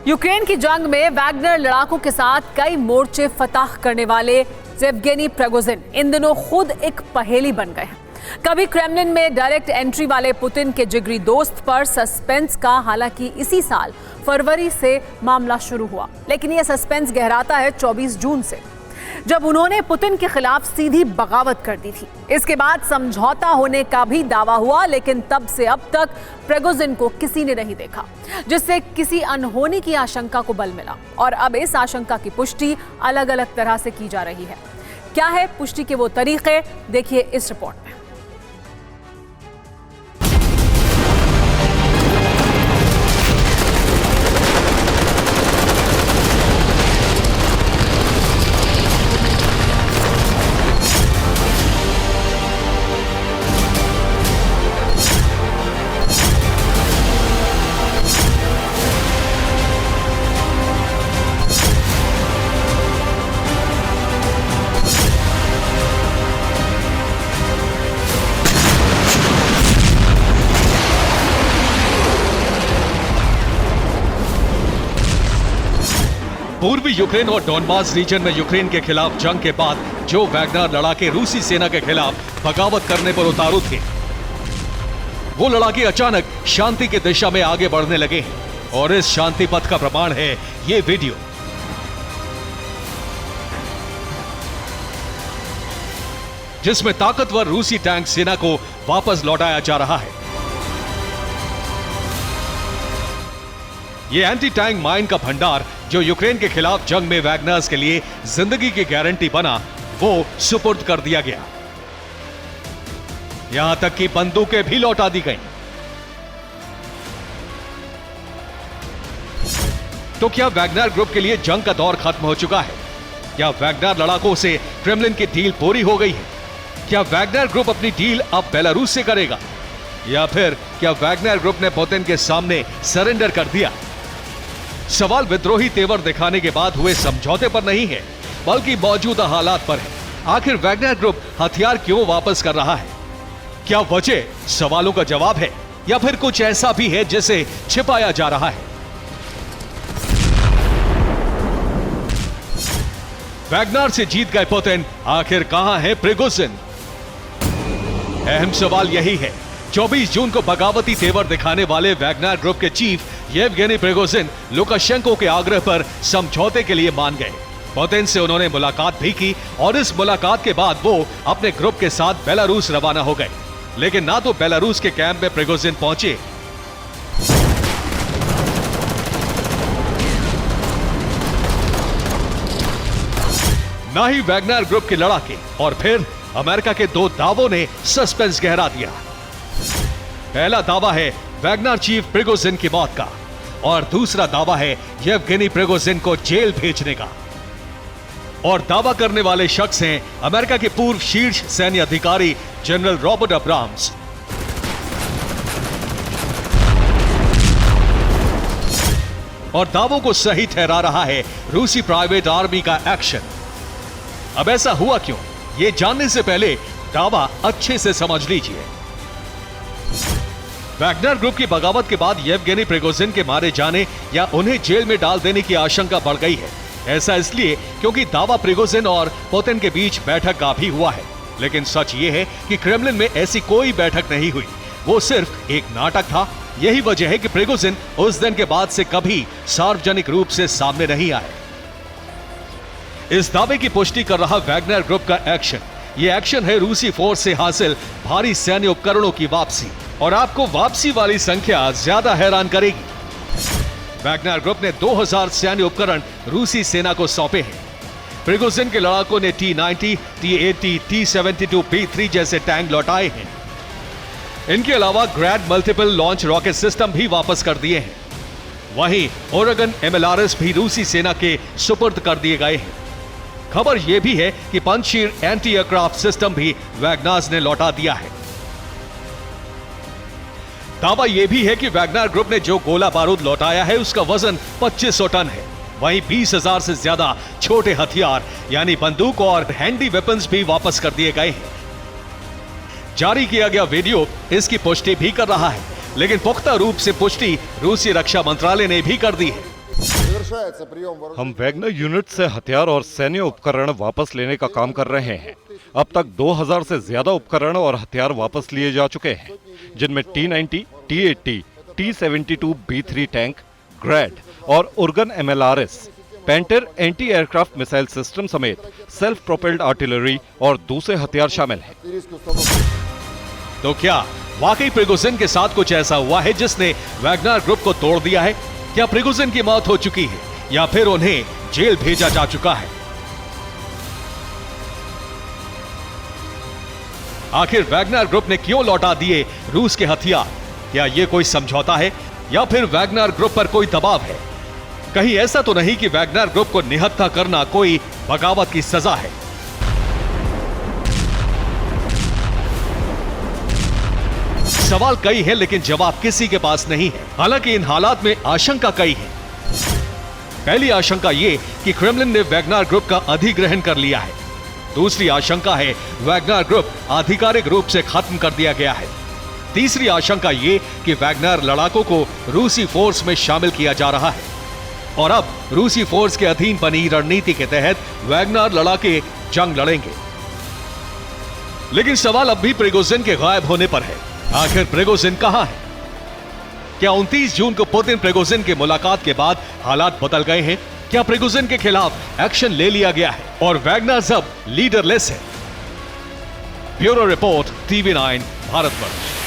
Ukraine की जंग में वैगनर लड़ाकों के साथ कई मोर्चे फतह करने वाले येवगेनी प्रिगोजिन इन दिनों खुद एक पहेली बन गए हैं। कभी क्रेमलिन में डायरेक्ट एंट्री वाले पुतिन के जिगरी दोस्त पर सस्पेंस का, हालांकि इसी साल फरवरी से मामला शुरू हुआ, लेकिन यह सस्पेंस गहराता है 24 जून से, जब उन्होंने पुतिन के खिलाफ सीधी बगावत कर दी थी। इसके बाद समझौता होने का भी दावा हुआ, लेकिन तब से अब तक प्रिगोजिन को किसी ने नहीं देखा, जिससे किसी अनहोनी की आशंका को बल मिला। और अब इस आशंका की पुष्टि अलग अलग तरह से की जा रही है। क्या है पुष्टि के वो तरीके, देखिए इस रिपोर्ट में। पूर्वी यूक्रेन और डॉनबास रीजन में यूक्रेन के खिलाफ जंग के बाद जो वैगनर लड़ाके रूसी सेना के खिलाफ बगावत करने पर उतारू थे, वो लड़ाके अचानक शांति की दिशा में आगे बढ़ने लगे हैं। और इस शांति पथ का प्रमाण है ये वीडियो, जिसमें ताकतवर रूसी टैंक सेना को वापस लौटाया जा रहा है। ये एंटी टैंक माइन का भंडार जो यूक्रेन के खिलाफ जंग में वैगनर्स के लिए जिंदगी की गारंटी बना, वो सुपुर्द कर दिया गया। यहां तक कि बंदूकें भी लौटा दी गईं। तो क्या वैगनर ग्रुप के लिए जंग का दौर खत्म हो चुका है? क्या वैगनर लड़ाकों से क्रेमलिन की डील पूरी हो गई है? क्या वैगनर ग्रुप अपनी डील अब बेलारूस से करेगा, या फिर क्या वैगनर ग्रुप ने पुतिन के सामने सरेंडर कर दिया? सवाल विद्रोही तेवर दिखाने के बाद हुए समझौते पर नहीं है, बल्कि मौजूदा हालात पर है। आखिर वैगनर ग्रुप हथियार क्यों वापस कर रहा है? क्या वजह सवालों का जवाब है, या फिर कुछ ऐसा भी है जिसे छिपाया जा रहा है? वैगनर से जीत गए पुतिन, आखिर कहां है प्रिगोजिन? अहम सवाल यही है। 24 जून को बगावती तेवर दिखाने वाले वैगनर ग्रुप के चीफ येवगेनी प्रिगोजिन लुकाशेंको के आग्रह पर समझौते के लिए मान गए। पुतिन से उन्होंने मुलाकात भी की और इस मुलाकात के बाद वो अपने ग्रुप के साथ बेलारूस रवाना हो गए। लेकिन ना तो बेलारूस के कैंप में प्रिगोजिन पहुंचे, ना ही वैगनर ग्रुप के लड़ाके। और फिर अमेरिका के दो दावों ने सस्पेंस गहरा दिया। पहला दावा है वैगनर चीफ प्रिगोजिन की मौत का, और दूसरा दावा है येवगेनी प्रिगोजिन को जेल भेजने का। और दावा करने वाले शख्स हैं अमेरिका के पूर्व शीर्ष सैन्य अधिकारी जनरल रॉबर्ट अब्राम्स। और दावों को सही ठहरा रहा है रूसी प्राइवेट आर्मी का एक्शन। अब ऐसा हुआ क्यों, ये जानने से पहले दावा अच्छे से समझ लीजिए। वैगनर ग्रुप की बगावत के बाद येवगेनी प्रिगोजिन के मारे जाने या उन्हें जेल में डाल देने की आशंका बढ़ गई है। ऐसा इसलिए क्योंकि दावा प्रिगोजिन और पुतिन के बीच बैठक का भी हुआ है। लेकिन सच ये है कि क्रेमलिन में ऐसी कोई बैठक नहीं हुई, वो सिर्फ एक नाटक था। यही वजह है कि प्रिगोजिन उस दिन के बाद से कभी सार्वजनिक रूप से सामने नहीं आए। इस दावे की पुष्टि कर रहा वैगनर ग्रुप का एक्शन। ये एक्शन है रूसी फोर्स से हासिल भारी सैन्य उपकरणों की वापसी। और आपको वापसी वाली संख्या ज्यादा हैरान करेगी। वैगनर ग्रुप ने 2000 सैन्य उपकरण रूसी सेना को सौंपे हैं। प्रिगोजिन के लड़ाकों ने T-90, T-80, T-72, B-3 जैसे टैंक लौटाए हैं। इनके अलावा ग्रैड मल्टीपल लॉन्च रॉकेट सिस्टम भी वापस कर दिए हैं। वहीं ओरेगन MLRS भी रूसी सेना के सुपुर्द कर दिए गए हैं। खबर यह भी है कि पंजशीर एंटी एयरक्राफ्ट सिस्टम भी वैगनर्स ने लौटा दिया है। दावा यह भी है कि वैगनर ग्रुप ने जो गोला बारूद लौटाया है उसका वजन 2500 टन है। वहीं 20,000 से ज्यादा छोटे हथियार यानी बंदूक और हैंडी वेपन्स भी वापस कर दिए गए हैं। जारी किया गया वीडियो इसकी पुष्टि भी कर रहा है, लेकिन पुख्ता रूप से पुष्टि रूसी रक्षा मंत्रालय ने भी कर दी है। Завершается прием हम вооружений. वैगनर यूनिट से हथियार और सैन्य उपकरण वापस लेने का काम कर रहे हैं। अब तक 2000 से ज्यादा उपकरण और हथियार वापस लिए जा चुके हैं, जिनमें T-90, T-80, T-72 B3 tank, ग्रैड और उर्गन MLRS, painter anti aircraft missile system समेत सेल्फ प्रोपेल्ड आर्टिलरी और दूसरे हथियार शामिल हैं। Артиллерийские установки. तो क्या वाकई प्रिगोजिन के साथ कुछ ऐसा हुआ है जिसने वैगनर ग्रुप को तोड़ दिया है? क्या प्रिगोजिन की मौत हो चुकी है या फिर उन्हें जेल भेजा जा चुका है? आखिर वैगनर ग्रुप ने क्यों लौटा दिए रूस के हथियार? क्या यह कोई समझौता है या फिर वैगनर ग्रुप पर कोई दबाव है? कहीं ऐसा तो नहीं कि वैगनर ग्रुप को निहत्था करना कोई बगावत की सजा है? सवाल कई है लेकिन जवाब किसी के पास नहीं है। हालांकि इन हालात में आशंका कई है। पहली आशंका यह कि क्रेमलिन ने वैगनर ग्रुप का अधिग्रहण कर लिया है। दूसरी आशंका है वैगनर ग्रुप आधिकारिक रूप से खत्म कर दिया गया है। तीसरी आशंका यह कि वैगनर लड़ाकों को रूसी फोर्स में शामिल किया जा रहा है और अब रूसी फोर्स के अधीन बनी रणनीति के तहत वैगनर लड़ाके जंग लड़ेंगे। लेकिन सवाल अब भी प्रिगोजिन के गायब होने पर है। आखिर प्रिगोजिन कहां है? क्या 29 जून को पुतिन प्रिगोजिन की मुलाकात के बाद हालात बदल गए हैं? क्या प्रिगोजिन के खिलाफ एक्शन ले लिया गया है और वैगनर अब लीडरलेस है? Bureau report, TV9 Bharatvarsh.